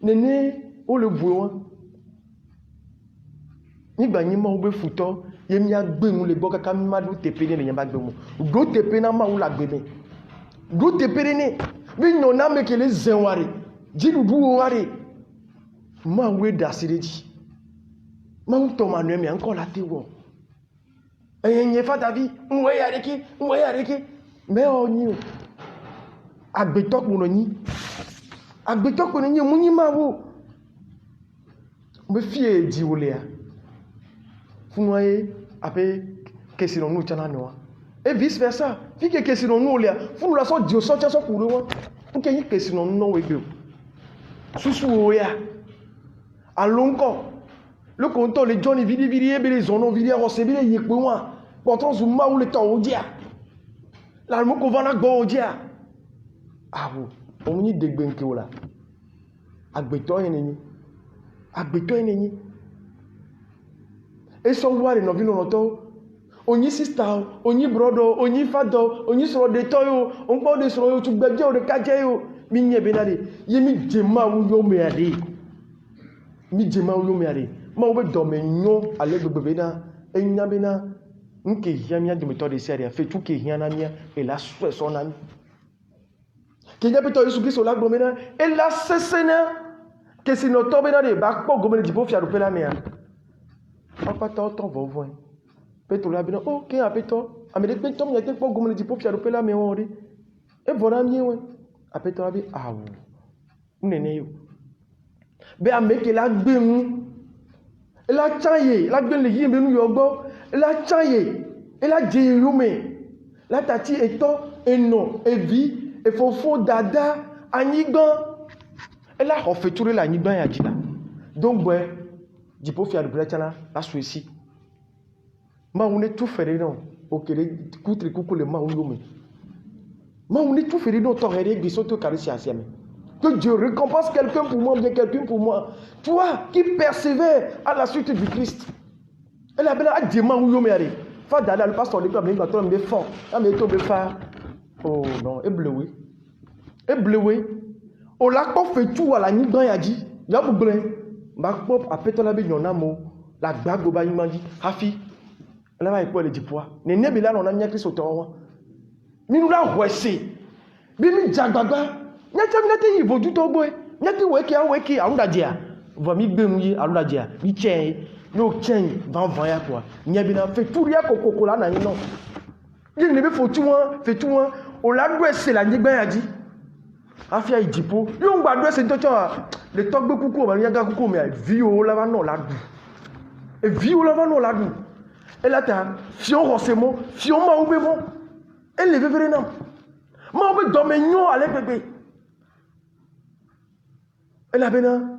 nene o le boan ni gba yin ma o be fouton ye mi agbe mu le gbo kaka mi ma do tepe ne yan ba gbe mu do tepe na ma o la gbe me do tepe ne bi no na me kele zenware ji du du ware ma we da sireji ma un to manu mi encore la te wo enye fa davi nwe ya reki mais on y agbetok mo ni agbetok mo ni mo ni ma wo me fie di wolea funoye ape kesino nu chana no et vice versa fi ke kesino nu olea funu la so dio so cha so kuru won nke yi kesino nu we gbe susu o ya alonko le konto le Johnny vidi ebe les zono vidi o se bi le yepe won potron su ma wo le to o dia la mo ko vana gbo dia awu o ni degbe nke ola agbeto yen ni e so ware no vino to onyi sister onyi brother onyi father onyi so de to yo on po de so yo tu gbeje o de kaje yo mi nye be na de ye mi jema wu yo me ade ma o be do me nyo ale gbegbe be na enya be na nke hiamia de méthode série fait tout que hiana mia et la son ami kenya beto Yesu Kristo la glomena et la sesena que si no tobe na de ba po gomene di po fia rupela mia papa to vovo peto la bina OK apeto amede peto mi ate po gomene di po fia rupela mia ori e vora mi we apeto abi awu nene yo be ameke la gbemu e la chaye la gbe le yi menu yo gbo la chaye et la jérume la tati eto eno evi efofo dada anigban et la refeture la anigban ya jina donc ouais dipo fi adubla chala la suisi ma on est tout feré non okele kutre kukule ma on est tout feré non torere bisoto karisi asiame que Dieu récompense quelqu'un pour moi bien quelqu'un pour moi toi qui persévère à la suite du Christ elle a bela adima ou me ari fa dada le pasteur de comme il va tomber fort mais tomber fa oh non et bleué o la ko fait tout à la ni ban ya di ya bu blin ba pop apeto la bi nyona mo la gbago ba yimanji hafi la ba ipo le di poa ne ne bi la no na nya Kristo to won mi nu la hwese bi mi jagbagba nya chamina te yi vodu to gbo nya ti weki arunda dia vo mi gbenu yi arunda dia mi chen no chen van ya quoi nya bi na fait tout ria kokoko la na yin no yin ne be fo tu won o la do ese la nyigba ya di afia ijipo yo ngba do ese ntocho le togbe kuku ba yaga kuku me vi o la va no la du e vi o la va no la du e la ta fion rosemo fion ma ube bon e le vevere na ma ube do me nyo ale bebe e la bena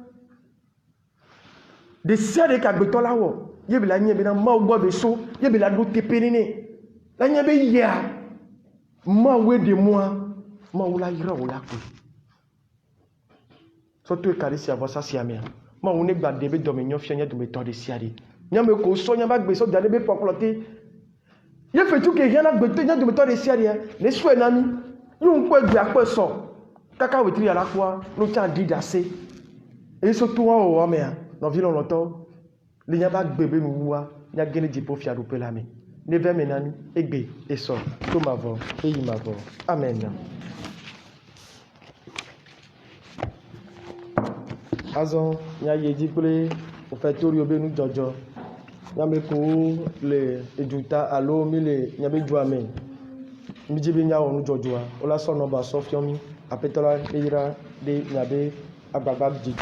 de sere ka gbe to lawo ye bi la nye be na ma ugbo be so ye bi la do tepenene la nye be ya ma we de moi ma ula ira ula ku so to karisi avo sa siamia ma une gba de be do me nyo fianya do me to de siari nya me ko so nya ba gbe so dale be poplote ye fe tu ke nya na gbe to nya do me to de siari ne so na mi yu npo gbe apo so kaka wetiri ala kwa no cha didase e so to wa o me no vi lo to le nya ba gbe be mu wa nya gene di po fia do pe la mi ne ve menani egbe eso to mavo e yi mavo amen. Azon nya yeji pele o fe tori obe nu jojo nya me ko le eduta alo mi le nya be ju amen mi jibe nya onu jojo wa o la so no ba so fiomi apetola ira de nya be agbagba jiji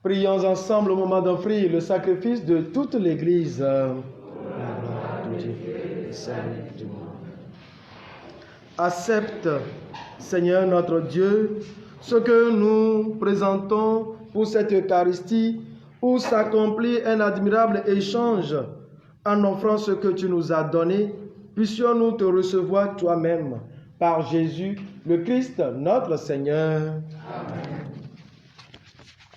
Prions ensemble au moment d'offrir le sacrifice de toute l'Église. Accepte, Seigneur notre Dieu, ce que nous présentons pour cette Eucharistie, où s'accomplit un admirable échange en offrant ce que tu nous as donné. Puissions-nous te recevoir toi-même par Jésus, le Christ, notre Seigneur. Amen.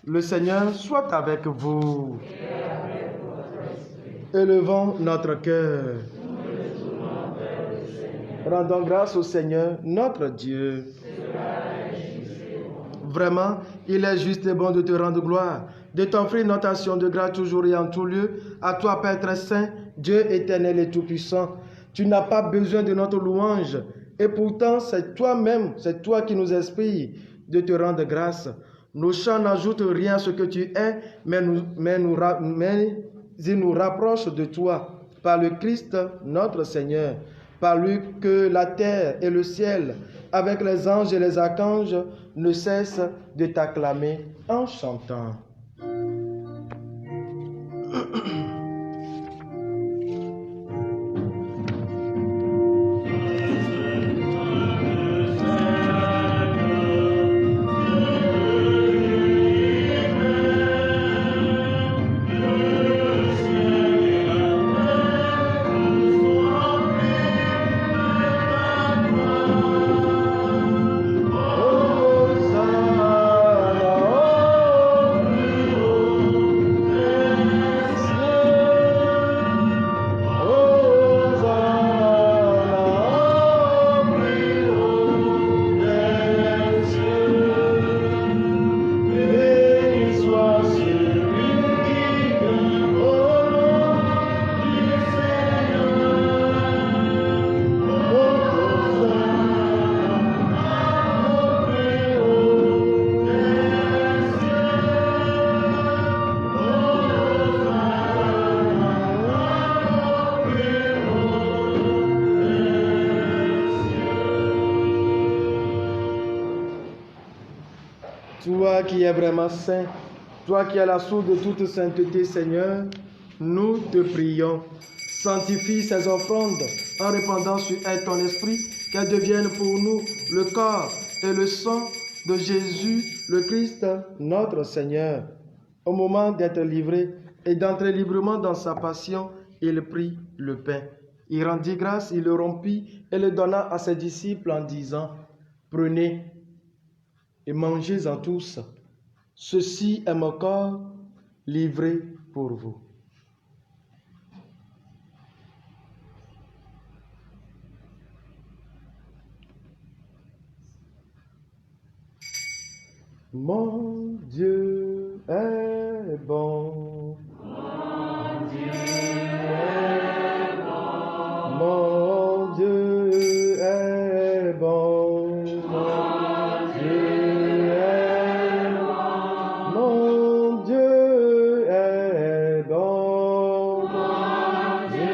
Le Seigneur soit avec vous. Élevons notre cœur. Rendons grâce au Seigneur, notre Dieu. Vraiment, il est juste et bon de te rendre gloire, de t'offrir notre action de grâce toujours et en tout lieu, à toi, Père très saint, Dieu éternel et tout-puissant. Tu n'as pas besoin de notre louange, et pourtant c'est toi-même, c'est toi qui nous inspires de te rendre grâce. Nos chants n'ajoutent rien à ce que tu es, mais ils nous rapprochent de toi, par le Christ notre Seigneur, par lui que la terre et le ciel, avec les anges et les archanges, ne cessent de t'acclamer en chantant. Toi qui es vraiment saint, toi qui es la source de toute sainteté, Seigneur, nous te prions. Sanctifie ces offrandes en répandant sur elles ton esprit, qu'elles deviennent pour nous le corps et le sang de Jésus, le Christ, notre Seigneur. Au moment d'être livré et d'entrer librement dans sa passion, il prit le pain. Il rendit grâce, il le rompit et le donna à ses disciples en disant, « Prenez et mangez-en tous. Ceci est mon corps livré pour vous. » Mon Dieu est bon. Mon Dieu est bon. Mon Dieu est bon. Mon Dieu est bon. Mon Dieu est bon. Mon Dieu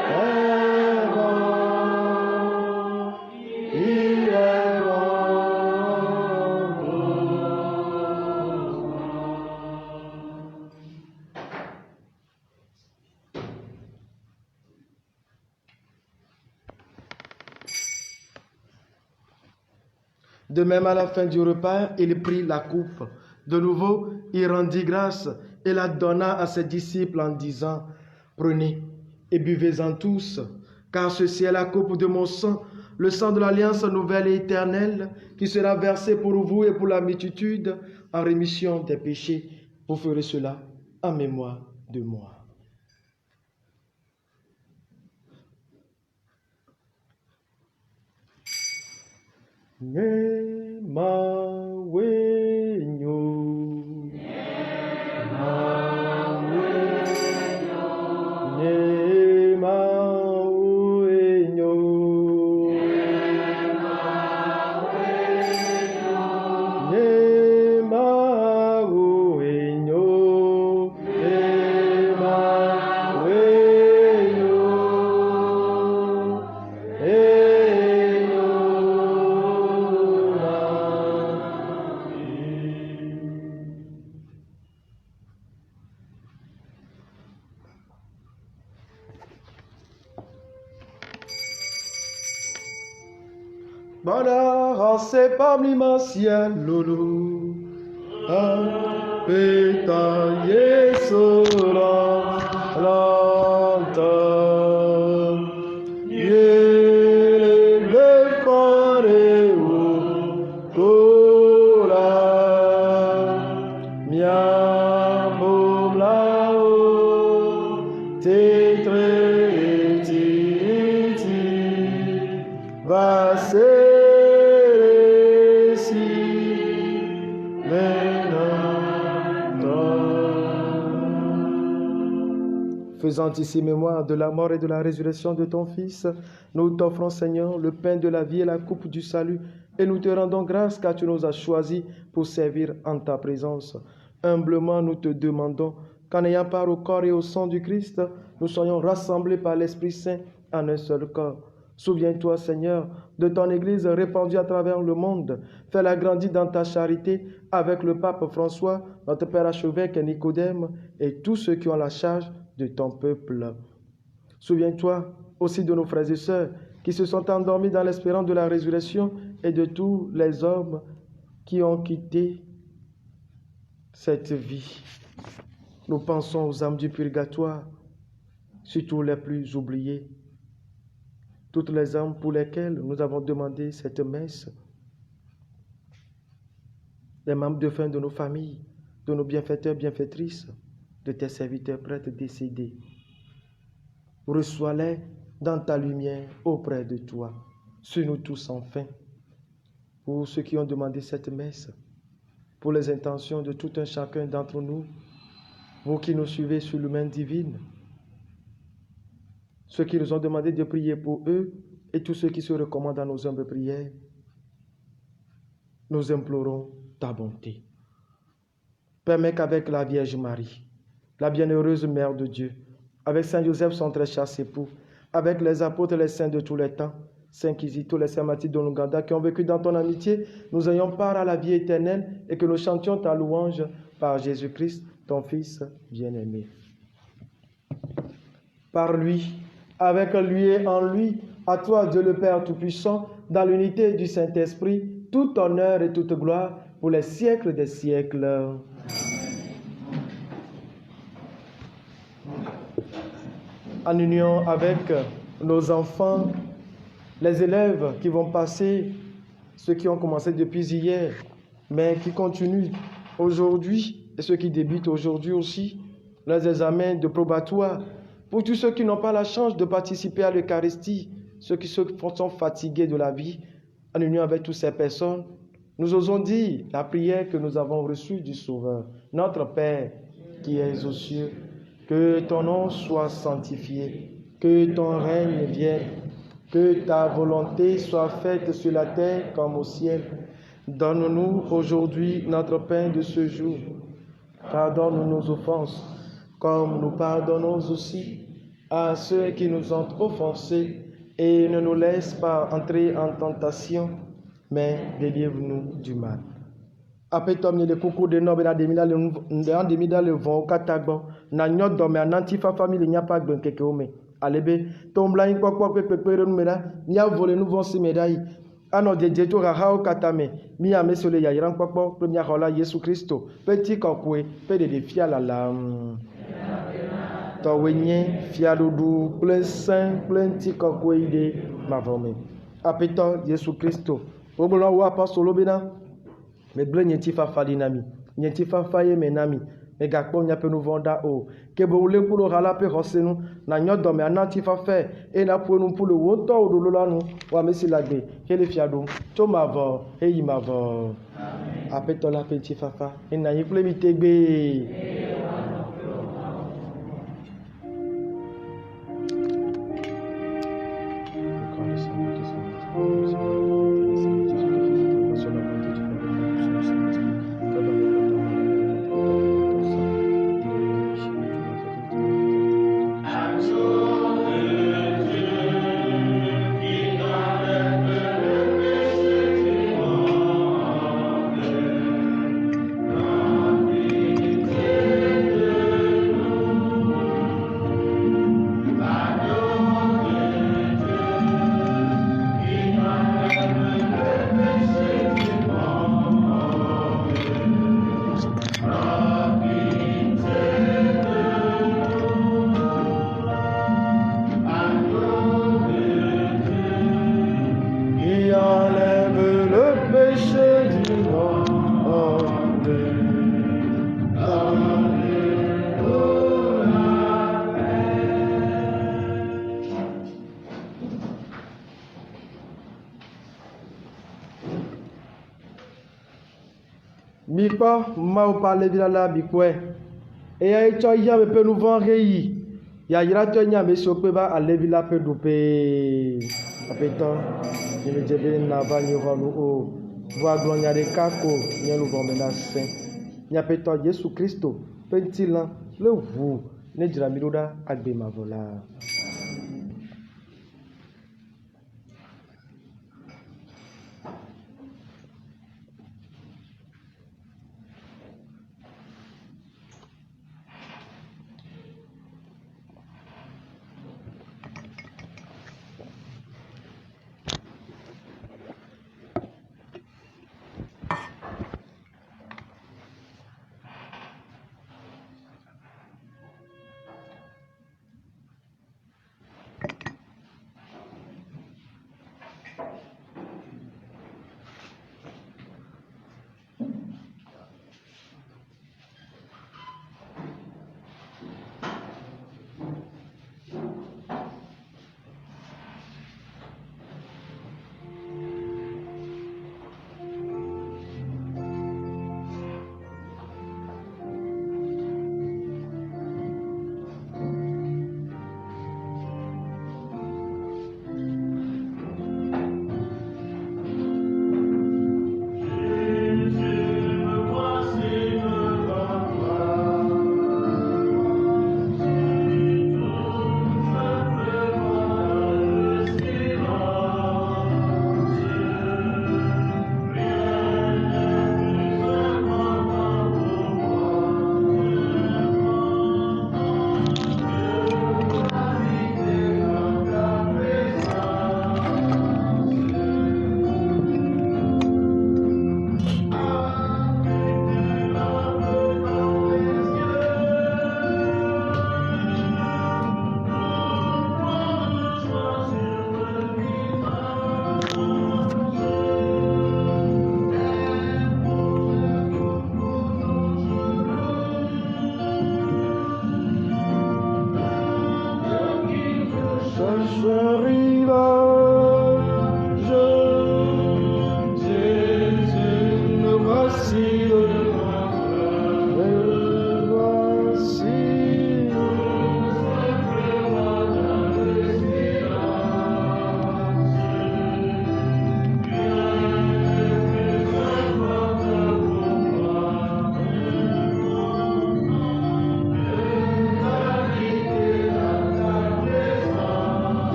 est bon. Il est bon. De même, à la fin du repas, il prit la coupe. De nouveau, il rendit grâce et la donna à ses disciples en disant, « Prenez et buvez-en tous, car ceci est la coupe de mon sang, le sang de l'alliance nouvelle et éternelle, qui sera versé pour vous et pour la multitude en rémission des péchés. Vous ferez cela en mémoire de moi. » Mana rase parmi ma ciel lolo. Peta yesola lanta. Ye le pare o kola. Mia mobla o te tre ti va se Faisant ici mémoire de la mort et de la résurrection de ton Fils, nous t'offrons, Seigneur, le pain de la vie et la coupe du salut, et nous te rendons grâce car tu nous as choisis pour servir en ta présence. Humblement, nous te demandons qu'en ayant part au corps et au sang du Christ, nous soyons rassemblés par l'Esprit Saint en un seul corps. Souviens-toi, Seigneur, de ton Église répandue à travers le monde. Fais-la grandir dans ta charité avec le pape François, notre Père archevêque Nicodème et tous ceux qui ont la charge de ton peuple. Souviens-toi aussi de nos frères et sœurs qui se sont endormis dans l'espérance de la résurrection et de tous les hommes qui ont quitté cette vie. Nous pensons aux âmes du purgatoire, surtout les plus oubliées, toutes les âmes pour lesquelles nous avons demandé cette messe, les membres de fin de nos familles, de nos bienfaiteurs, bienfaitrices, de tes serviteurs prêtres décédés. Reçois-les dans ta lumière auprès de toi. Sur nous tous enfin. Pour ceux qui ont demandé cette messe, pour les intentions de tout un chacun d'entre nous, vous qui nous suivez sur l'humain divine, ceux qui nous ont demandé de prier pour eux et tous ceux qui se recommandent à nos humbles prières, nous implorons ta bonté. Permets qu'avec la Vierge Marie, la bienheureuse Mère de Dieu, avec Saint Joseph, son très cher époux, avec les apôtres et les saints de tous les temps, Saint Kizito, les saints martyrs de l'Ouganda qui ont vécu dans ton amitié, nous ayons part à la vie éternelle et que nous chantions ta louange par Jésus-Christ, ton Fils bien-aimé. Par lui, avec lui et en lui, à toi, Dieu le Père Tout-Puissant, dans l'unité du Saint-Esprit, tout honneur et toute gloire pour les siècles des siècles. En union avec nos enfants, les élèves qui vont passer, ceux qui ont commencé depuis hier, mais qui continuent aujourd'hui, et ceux qui débutent aujourd'hui aussi, les examens de probatoire, pour tous ceux qui n'ont pas la chance de participer à l'Eucharistie, ceux qui sont fatigués de la vie, en union avec toutes ces personnes, nous osons dire la prière que nous avons reçue du Sauveur. Notre Père qui es aux cieux, que ton nom soit sanctifié, que ton règne vienne, que ta volonté soit faite sur la terre comme au ciel. Donne-nous aujourd'hui notre pain de ce jour. Pardonne-nous nos offenses, comme nous pardonnons aussi à ceux qui nous ont offensés, et ne nous laisse pas entrer en tentation, mais délivre-nous du mal. Après tom le coucou de nobe na demila le vent katagbo na nyodo me anantifa famille nya pa gben keke ome alebe tombla in kwakwa pepepere numera nya vole nous vont se médaille ano de to rahao katame mi ame sole ya yiran kwakwa premier hola Yesu Christo petit kokwe pe de fia la to wenye fia dudu plein saint plein ti kokwe ide mavome apeto Yesu Christo obolo wa apostolo bena me ble nyeti fa fali nami nyeti fa faye menami me gakpo nya pe nous vonda o ke bo le kulo hala pe hosenu na nyodo me anati fa fe e na po nu pulo wo to o lo lanu wa mesi lagbe hele fiado to mavo e yi mavo amen apeto la pe ti fa fa e na yin ple mi tegbe pas, ma parle de la bikwe. Et ya echo ya me pe nous vend rei. Ya ira to nya me so pe ba alevi la pe dupe. Apeto. Ni me jebe na ba ni ho nu o. Voa gloria de kako, ni lu vend na saint. Nya peto Jésus Christo, pentilan le vous, ne dira miroda agbe ma vola.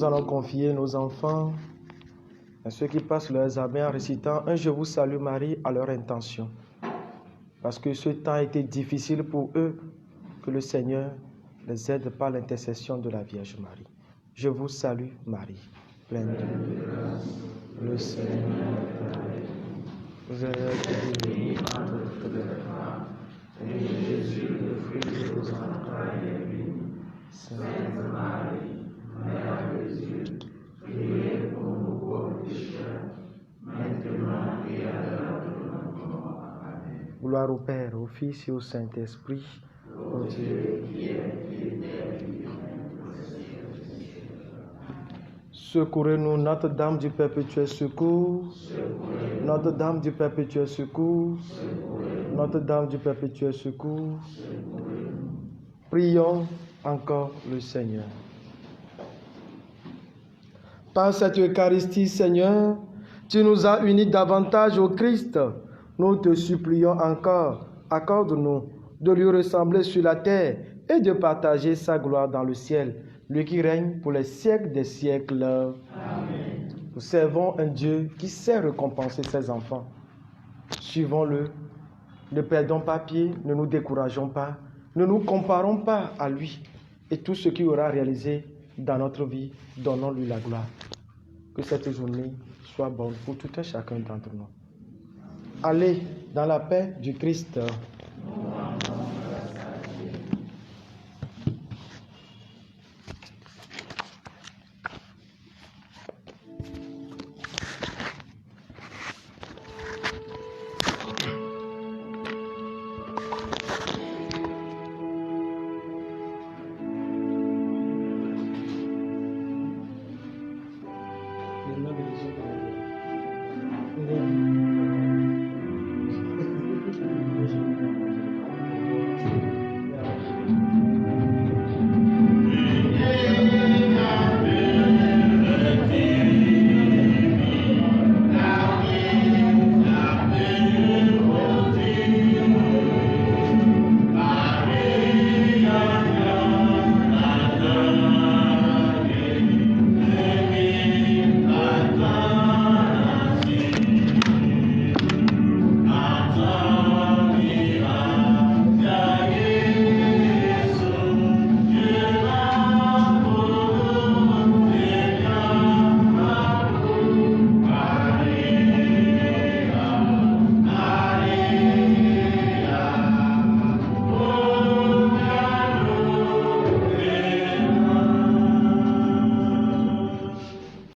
Nous allons confier nos enfants à ceux qui passent leurs examens en récitant un Je vous salue Marie à leur intention. Parce que ce temps a été difficile pour eux, que le Seigneur les aide par l'intercession de la Vierge Marie. Je vous salue Marie, pleine de grâce. Le Seigneur est avec vous. Vous êtes bénie entre toutes les femmes, et Jésus, le fruit de vos entrailles, est béni. Sainte Marie, Mère de Dieu, priez pour nous pauvres pécheurs, maintenant et à l'heure de notre mort. Amen. Gloire au Père, au Fils et au Saint-Esprit. Ô Dieu qui est fidèle. Secourez-nous, Notre-Dame du Perpétuel Secours. Notre-Dame du Perpétuel Secours. Notre-Dame du Perpétuel Secours. Prions encore le Seigneur. Par cette Eucharistie, Seigneur, tu nous as unis davantage au Christ. Nous te supplions encore, accorde-nous de lui ressembler sur la terre et de partager sa gloire dans le ciel, lui qui règne pour les siècles des siècles. Amen. Nous servons un Dieu qui sait récompenser ses enfants. Suivons-le, ne perdons pas pied, ne nous décourageons pas, ne nous comparons pas à lui. Et tout ce qu'il aura réalisé dans notre vie, donnons-lui la gloire. Que cette journée soit bonne pour tout un chacun d'entre nous. Allez dans la paix du Christ.